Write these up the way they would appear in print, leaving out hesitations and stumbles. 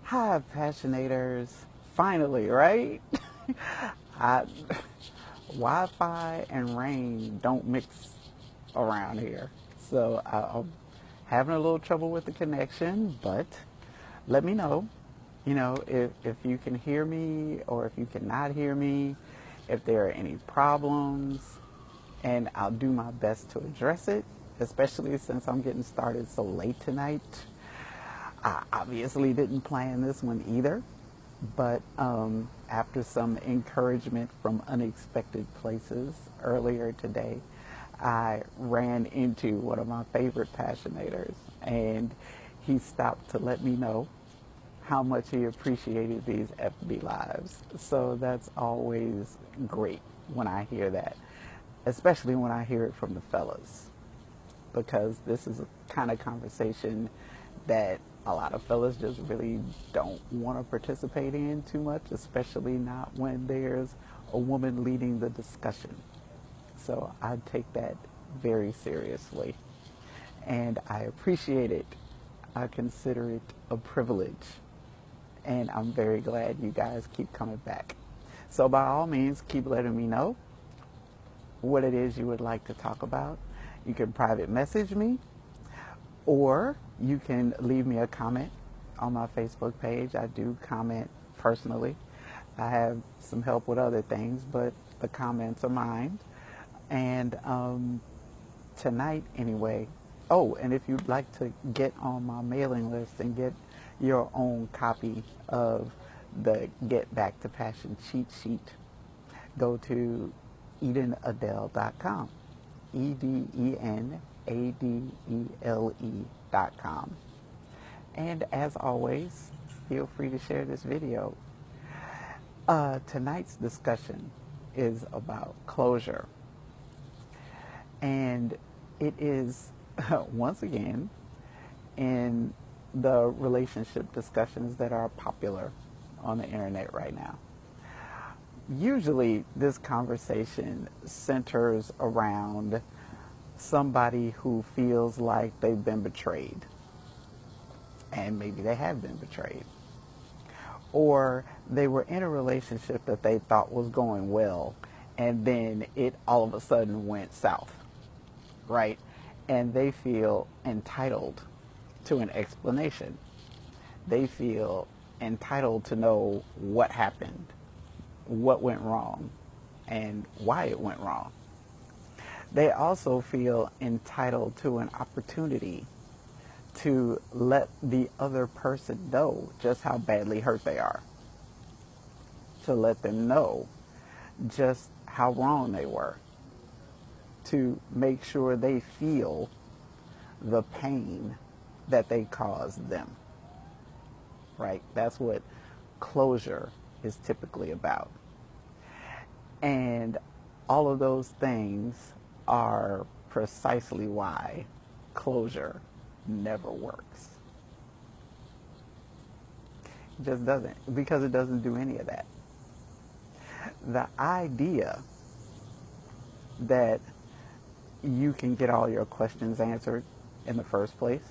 Hi, Passionators. Finally, right? I, Wi-Fi and rain don't mix around here. So I'm having a little trouble with the connection, but let me know, if you can hear me or if you cannot hear me, if there are any problems, and I'll do my best to address it, especially since I'm getting started so late tonight. I obviously didn't plan this one either, but after some encouragement from unexpected places earlier today, I ran into one of my favorite passionators, and he stopped to let me know how much he appreciated these FB Lives. So that's always great when I hear that, especially when I hear it from the fellas, because this is a kind of conversation that a lot of fellas just really don't want to participate in too much, especially not when there's a woman leading the discussion. So I take that very seriously, and I appreciate it. I consider it a privilege, and I'm very glad you guys keep coming back. So by all means, keep letting me know what it is you would like to talk about. You can private message me, or you can leave me a comment on my Facebook page. I do comment personally. I have some help with other things, but the comments are mine. And tonight, anyway. Oh, and if you'd like to get on my mailing list and get your own copy of the Get Back to Passion cheat sheet, go to EdenAdele.com. EdenAdele.com. And as always, feel free to share this video. Tonight's discussion is about closure. And it is, once again, in the relationship discussions that are popular on the internet right now. Usually this conversation centers around somebody who feels like they've been betrayed. And maybe they have been betrayed. Or they were in a relationship that they thought was going well, and then it all of a sudden went south, right? And they feel entitled to an explanation. They feel entitled to know what happened, what went wrong, and why it went wrong. They also feel entitled to an opportunity to let the other person know just how badly hurt they are, to let them know just how wrong they were, to make sure they feel the pain that they caused them, right? That's what closure is typically about. And all of those things are precisely why closure never works. It just doesn't, because it doesn't do any of that. The idea that you can get all your questions answered in the first place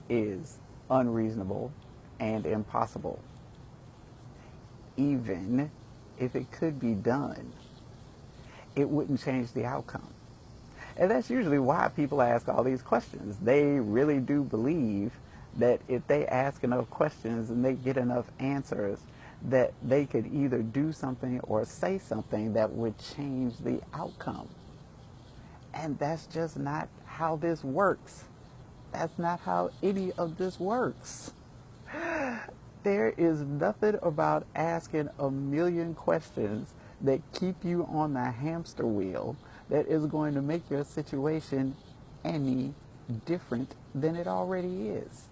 is unreasonable and impossible. Even if it could be done, it wouldn't change the outcome. And that's usually why people ask all these questions. They really do believe that if they ask enough questions and they get enough answers, that they could either do something or say something that would change the outcome. And that's just not how this works. That's not how any of this works. There is nothing about asking a million questions that keep you on the hamster wheel that is going to make your situation any different than it already is.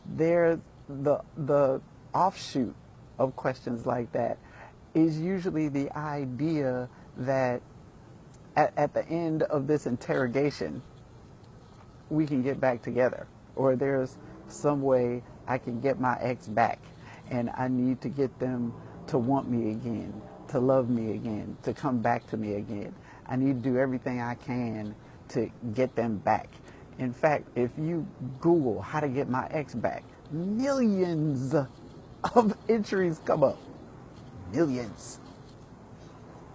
There's the offshoot of questions like that is usually the idea that at the end of this interrogation, we can get back together, or there's some way I can get my ex back, and I need to get them to want me again, to love me again, to come back to me again. I need to do everything I can to get them back. In fact, if you Google how to get my ex back, millions of entries come up. Millions.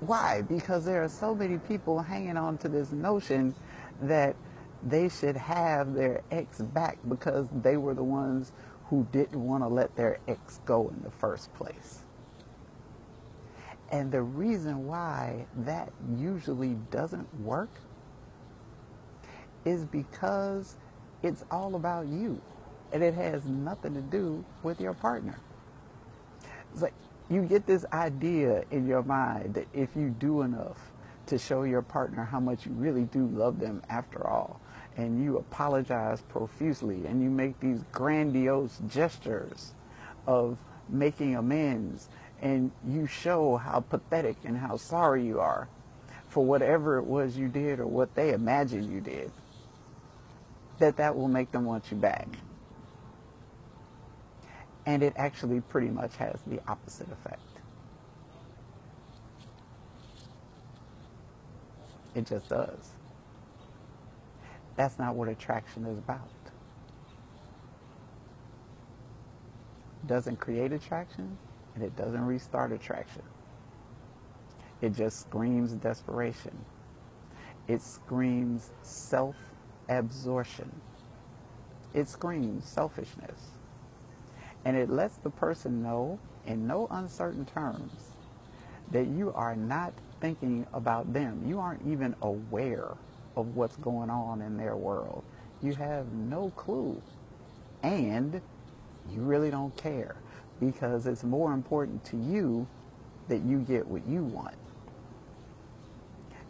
Why? Because there are so many people hanging on to this notion that they should have their ex back because they were the ones who didn't want to let their ex go in the first place. And the reason why that usually doesn't work is because it's all about you and it has nothing to do with your partner. It's like you get this idea in your mind that if you do enough to show your partner how much you really do love them after all, and you apologize profusely and you make these grandiose gestures of making amends, and you show how pathetic and how sorry you are for whatever it was you did or what they imagined you did, that will make them want you back. And it actually pretty much has the opposite effect. It just does. That's not what attraction is about. It doesn't create attraction, and it doesn't restart attraction. It just screams desperation. It screams self-absorption. It screams selfishness. And it lets the person know in no uncertain terms that you are not thinking about them. You aren't even aware of what's going on in their world. You have no clue. And you really don't care because it's more important to you that you get what you want.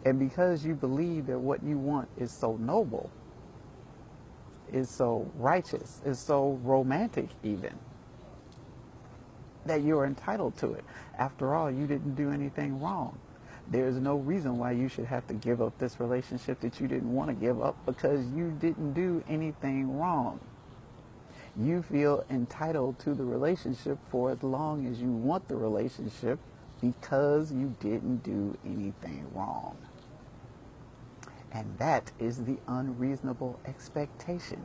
And because you believe that what you want is so noble, is so righteous, is so romantic even, that you're entitled to it. After all, you didn't do anything wrong. There's no reason why you should have to give up this relationship that you didn't want to give up because you didn't do anything wrong. You feel entitled to the relationship for as long as you want the relationship because you didn't do anything wrong. And that is the unreasonable expectation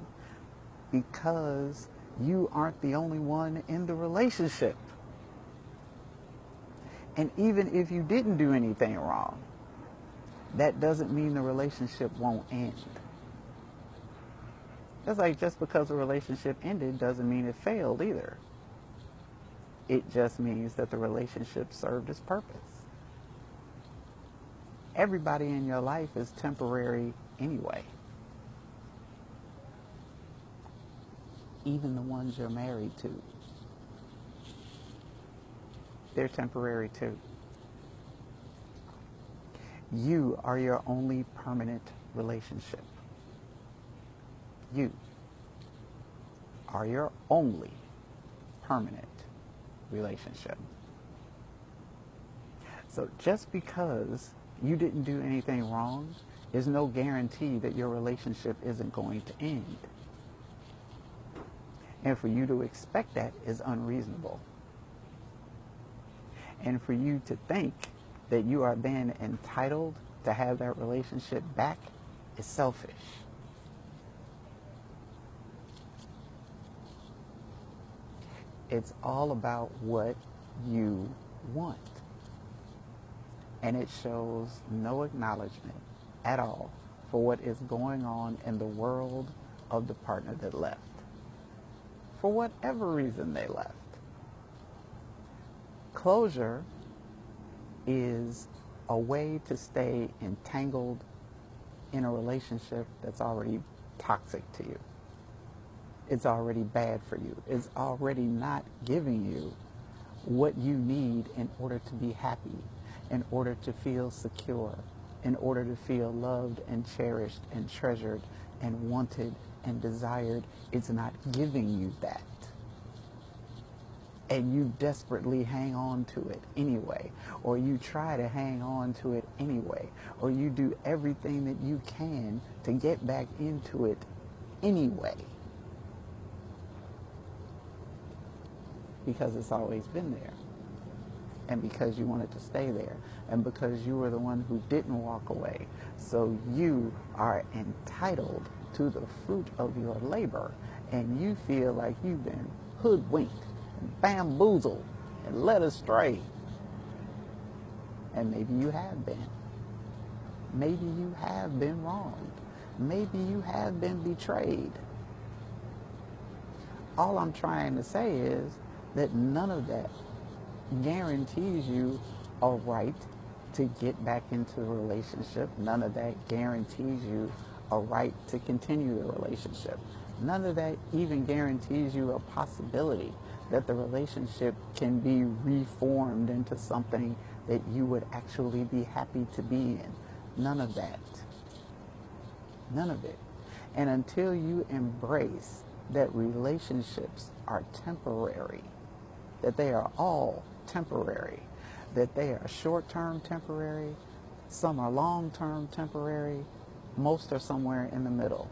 because you aren't the only one in the relationship. And even if you didn't do anything wrong, that doesn't mean the relationship won't end. It's like just because a relationship ended doesn't mean it failed either. It just means that the relationship served its purpose. Everybody in your life is temporary anyway. Even the ones you're married to. They're temporary too. You are your only permanent relationship. You are your only permanent relationship. So just because you didn't do anything wrong is no guarantee that your relationship isn't going to end. And for you to expect that is unreasonable. And for you to think that you are then entitled to have that relationship back is selfish. It's all about what you want. And it shows no acknowledgement at all for what is going on in the world of the partner that left. For whatever reason they left. Closure is a way to stay entangled in a relationship that's already toxic to you. It's already bad for you. It's already not giving you what you need in order to be happy, in order to feel secure, in order to feel loved and cherished and treasured and wanted and desired. It's not giving you that. And you desperately hang on to it anyway, or you try to hang on to it anyway, or you do everything that you can to get back into it anyway. Because it's always been there. And because you wanted to stay there. And because you were the one who didn't walk away. So you are entitled to the fruit of your labor. and you feel like you've been hoodwinked and bamboozled and led astray. And maybe you have been. Maybe you have been wronged. Maybe you have been betrayed. All I'm trying to say is that none of that guarantees you a right to get back into the relationship. None of that guarantees you a right to continue the relationship. None of that even guarantees you a possibility that the relationship can be reformed into something that you would actually be happy to be in. None of that. None of it. And until you embrace that relationships are temporary, that they are all temporary, that they are short-term temporary, some are long-term temporary, most are somewhere in the middle.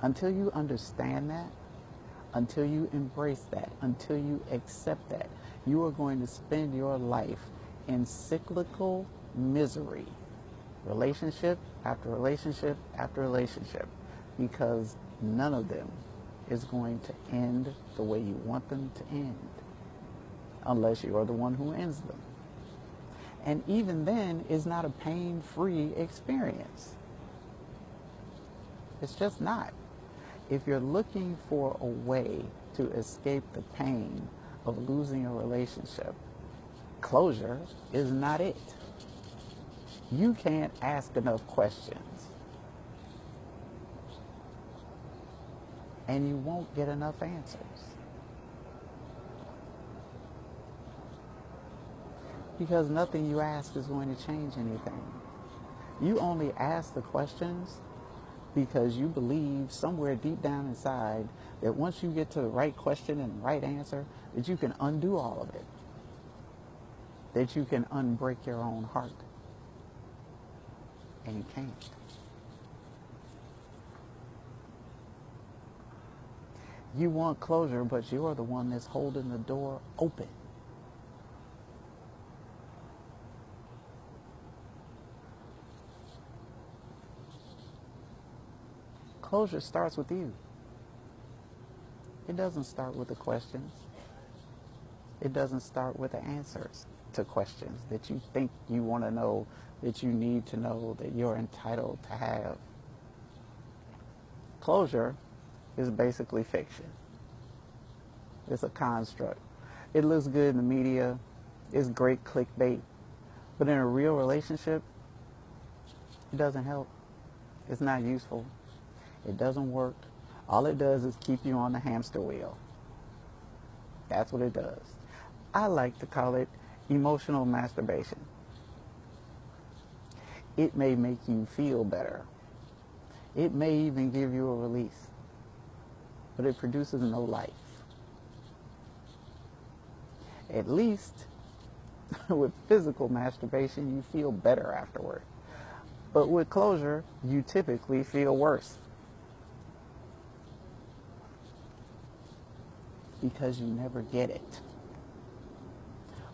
Until you understand that, until you embrace that, until you accept that, you are going to spend your life in cyclical misery, relationship after relationship after relationship, because none of them is going to end the way you want them to end, unless you are the one who ends them. And even then, it's not a pain-free experience. It's just not. If you're looking for a way to escape the pain of losing a relationship, closure is not it. You can't ask enough questions, and you won't get enough answers. Because nothing you ask is going to change anything. You only ask the questions because you believe somewhere deep down inside that once you get to the right question and the right answer, that you can undo all of it. That you can unbreak your own heart. And you can't. You want closure, but you're the one that's holding the door open. Closure starts with you. It doesn't start with the questions. It doesn't start with the answers to questions that you think you want to know, that you need to know, that you're entitled to have. Closure is basically fiction. It's a construct. It looks good in the media. It's great clickbait. But in a real relationship, it doesn't help. It's not useful. It doesn't work. All it does is keep you on the hamster wheel. That's what it does. I like to call it emotional masturbation. It may make you feel better. It may even give you a release. But it produces no life. At least with physical masturbation, you feel better afterward. But with closure, you typically feel worse. Because you never get it.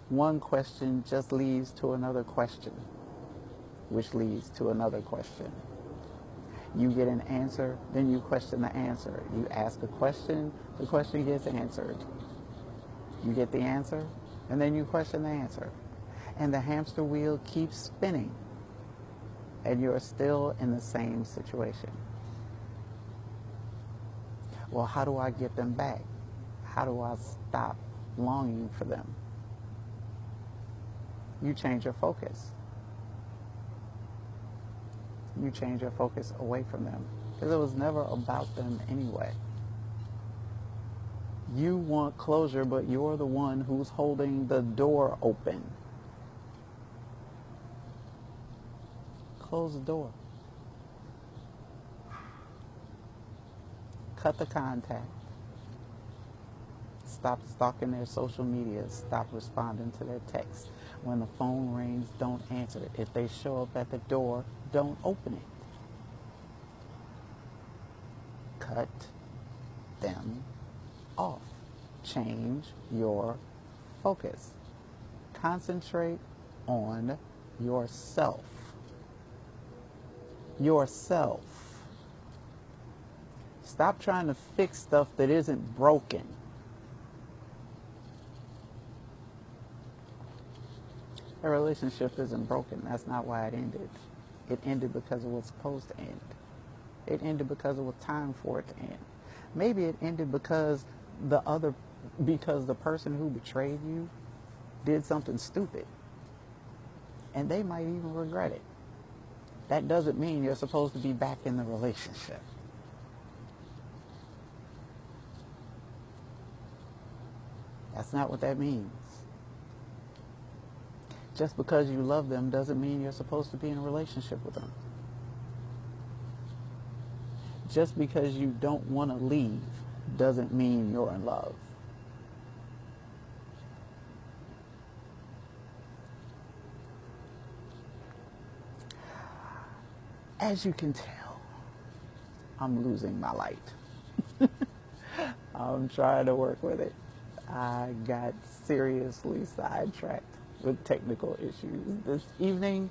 One question just leads to another question, which leads to another question. You get an answer, then you question the answer. You ask a question, the question gets answered. You get the answer, and then you question the answer. And the hamster wheel keeps spinning, and you're still in the same situation. Well, how do I get them back? How do I stop longing for them? You change your focus. You change your focus away from them. Because it was never about them anyway. You want closure, but you're the one who's holding the door open. Close the door. Cut the contact. Stop stalking their social media. Stop responding to their texts. When the phone rings, don't answer it. If they show up at the door, don't open it. Cut them off. Change your focus. Concentrate on yourself. Yourself. Stop trying to fix stuff that isn't broken. A relationship isn't broken. That's not why it ended. It ended because it was supposed to end. It ended because it was time for it to end. Maybe it ended because the person who betrayed you did something stupid. And they might even regret it. That doesn't mean you're supposed to be back in the relationship. That's not what that means. Just because you love them doesn't mean you're supposed to be in a relationship with them. Just because you don't want to leave doesn't mean you're in love. As you can tell, I'm losing my light. I'm trying to work with it. I got seriously sidetracked with technical issues this evening,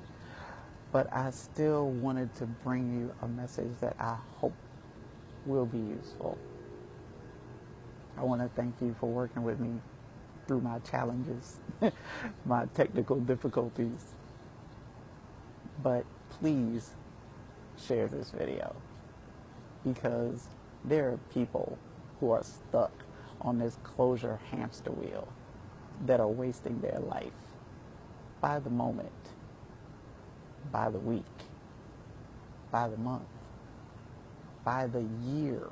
but I still wanted to bring you a message that I hope will be useful. I want to thank you for working with me through my challenges, my technical difficulties. But please share this video, because there are people who are stuck on this closure hamster wheel that are wasting their life by the moment, by the week, by the month, by the year,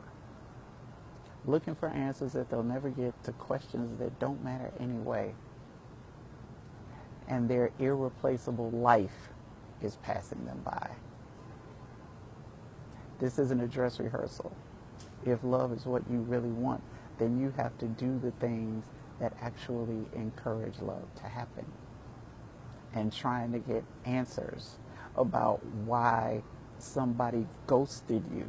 looking for answers that they'll never get to questions that don't matter anyway. And their irreplaceable life is passing them by. This isn't a dress rehearsal. If love is what you really want, then you have to do the things that actually encourage love to happen. And trying to get answers about why somebody ghosted you,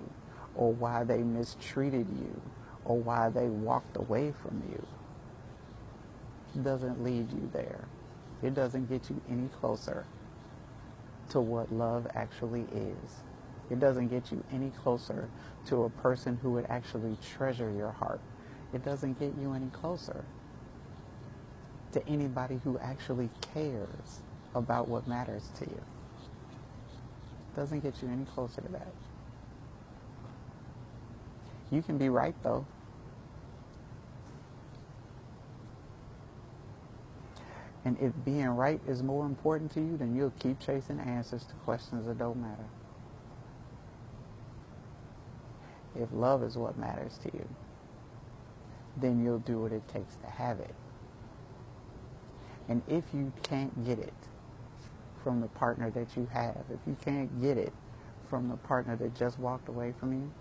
or why they mistreated you, or why they walked away from you doesn't lead you there. It doesn't get you any closer to what love actually is. It doesn't get you any closer to a person who would actually treasure your heart. It doesn't get you any closer to anybody who actually cares about what matters to you. It doesn't get you any closer to that. You can be right, though. And if being right is more important to you, then you'll keep chasing answers to questions that don't matter. If love is what matters to you, then you'll do what it takes to have it. And if you can't get it from the partner that you have, if you can't get it from the partner that just walked away from you,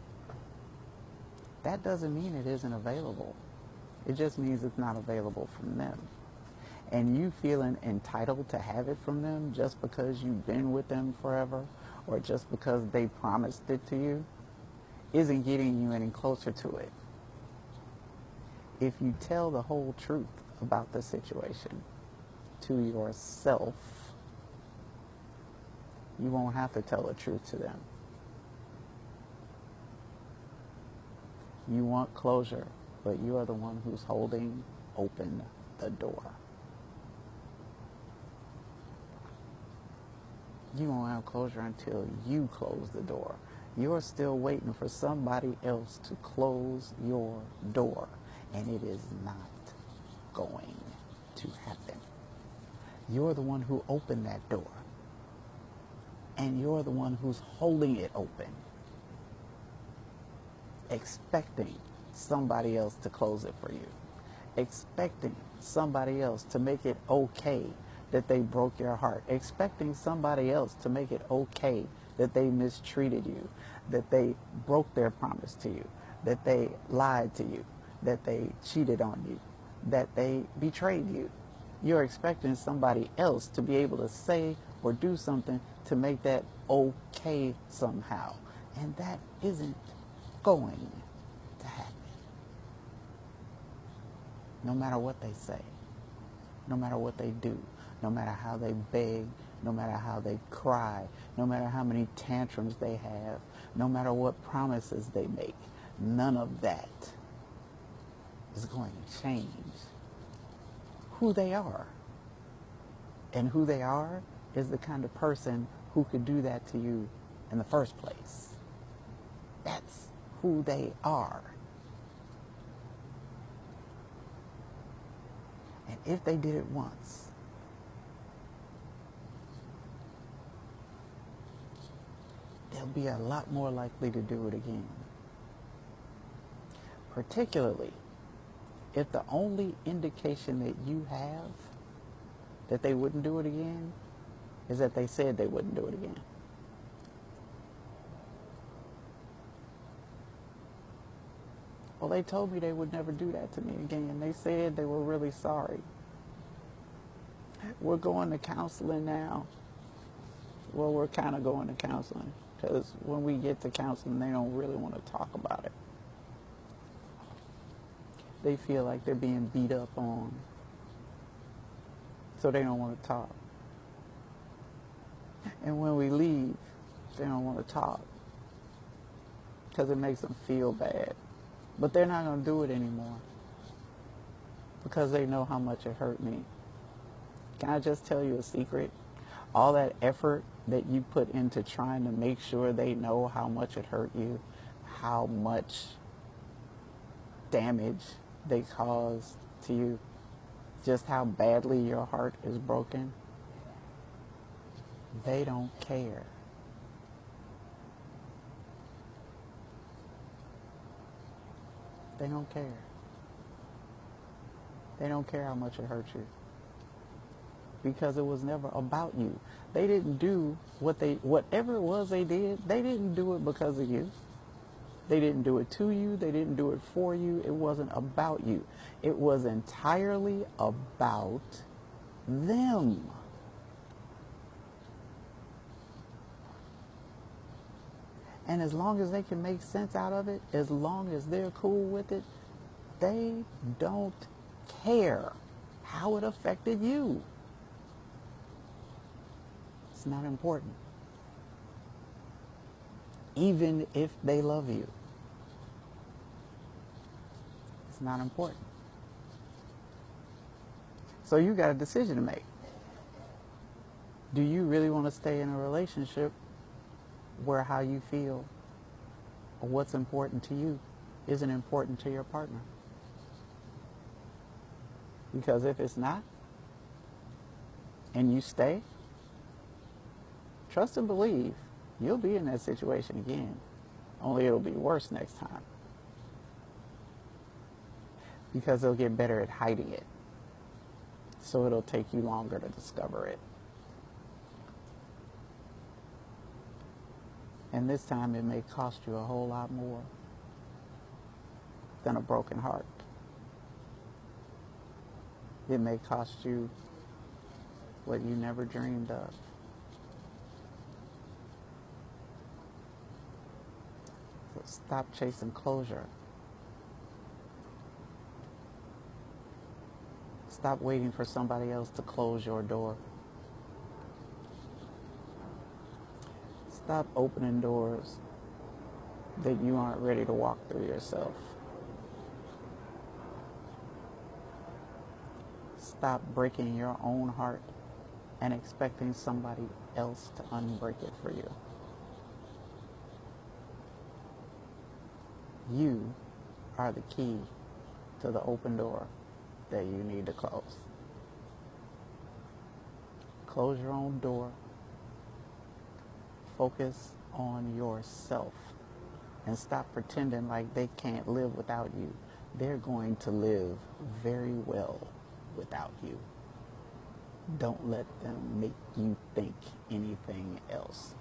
that doesn't mean it isn't available. It just means it's not available from them. And you feeling entitled to have it from them just because you've been with them forever, or just because they promised it to you, isn't getting you any closer to it. If you tell the whole truth about the situation to yourself, you won't have to tell the truth to them. You want closure, but you are the one who's holding open the door. You won't have closure until you close the door. You're still waiting for somebody else to close your door, and it is not going to happen. You're the one who opened that door, and you're the one who's holding it open, expecting somebody else to close it for you, expecting somebody else to make it okay that they broke your heart, expecting somebody else to make it okay that they mistreated you, that they broke their promise to you, that they lied to you, that they cheated on you, that they betrayed you. You're expecting somebody else to be able to say or do something to make that okay somehow. And that isn't going to happen. No matter what they say, no matter what they do, no matter how they beg, no matter how they cry, no matter how many tantrums they have, no matter what promises they make, None of that is going to change who they are. And who they are is the kind of person who could do that to you in the first place. That's who they are. And if they did it once, they'll be a lot more likely to do it again. Particularly if the only indication that you have that they wouldn't do it again is that they said they wouldn't do it again. Well, they told me they would never do that to me again. They said they were really sorry. We're going to counseling now. Well, we're kind of going to counseling because when we get to counseling, they don't really want to talk about it. They feel like they're being beat up on, so they don't want to talk. And when we leave, they don't want to talk because it makes them feel bad. But they're not going to do it anymore because they know how much it hurt me. Can I just tell you a secret? All that effort that you put into trying to make sure they know how much it hurt you, how much damage they caused to you, just how badly your heart is broken, they don't care. They don't care. They don't care how much it hurt you. Because it was never about you. They didn't do whatever it was they didn't do it because of you. They didn't do it to you. They didn't do it for you. It wasn't about you. It was entirely about them. And as long as they can make sense out of it, as long as they're cool with it, they don't care how it affected you. It's not important. Even if they love you, it's not important. So you got a decision to make. Do you really want to stay in a relationship where how you feel or what's important to you isn't important to your partner? Because if it's not, and you stay, trust and believe you'll be in that situation again, only it'll be worse next time. Because they'll get better at hiding it, so it'll take you longer to discover it. And this time it may cost you a whole lot more than a broken heart. It may cost you what you never dreamed of. So stop chasing closure. Stop waiting for somebody else to close your door. Stop opening doors that you aren't ready to walk through yourself. Stop breaking your own heart and expecting somebody else to unbreak it for you. You are the key to the open door that you need to close. Close your own door. Focus on yourself and stop pretending like they can't live without you. They're going to live very well without you. Don't let them make you think anything else.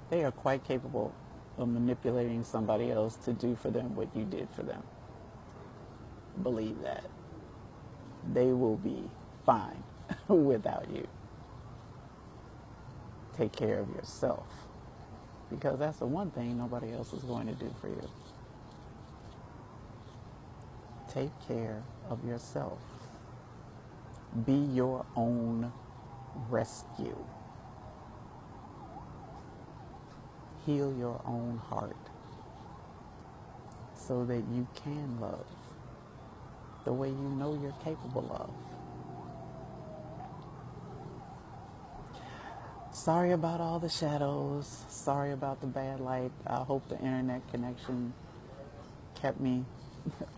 They are quite capable of manipulating somebody else to do for them what you did for them. Believe that. They will be fine without you. Take care of yourself, because that's the one thing nobody else is going to do for you. Take care of yourself. Be your own rescue. Heal your own heart so that you can love the way you know you're capable of. Sorry about all the shadows. Sorry about the bad light. I hope the internet connection kept me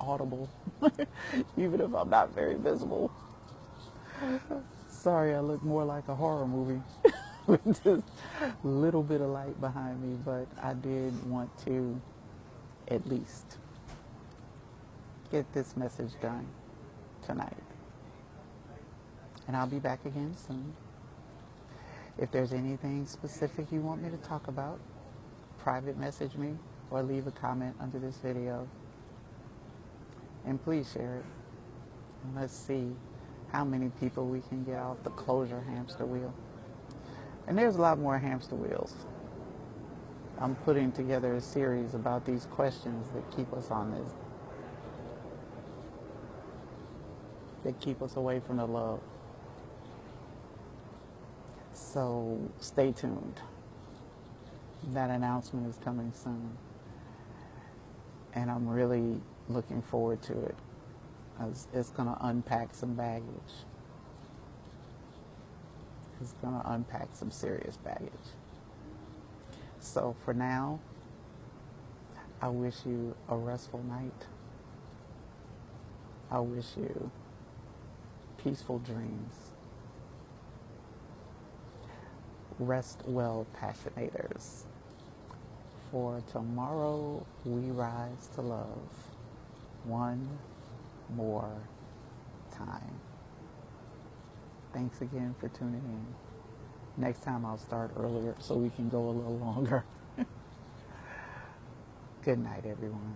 audible, even if I'm not very visible. Sorry, I look more like a horror movie with just a little bit of light behind me, but I did want to at least get this message done tonight. And I'll be back again soon. If there's anything specific you want me to talk about, private message me or leave a comment under this video. And please share it. And let's see how many people we can get off the closure hamster wheel. And there's a lot more hamster wheels. I'm putting together a series about these questions that keep us on this, that keep us away from the love. So stay tuned. That announcement is coming soon. And I'm really looking forward to it. It's going to unpack some baggage. It's going to unpack some serious baggage. So for now, I wish you a restful night. I wish you peaceful dreams. Rest well, passionators. For tomorrow we rise to love one more time. Thanks again for tuning in. Next time I'll start earlier so we can go a little longer. Good night, everyone.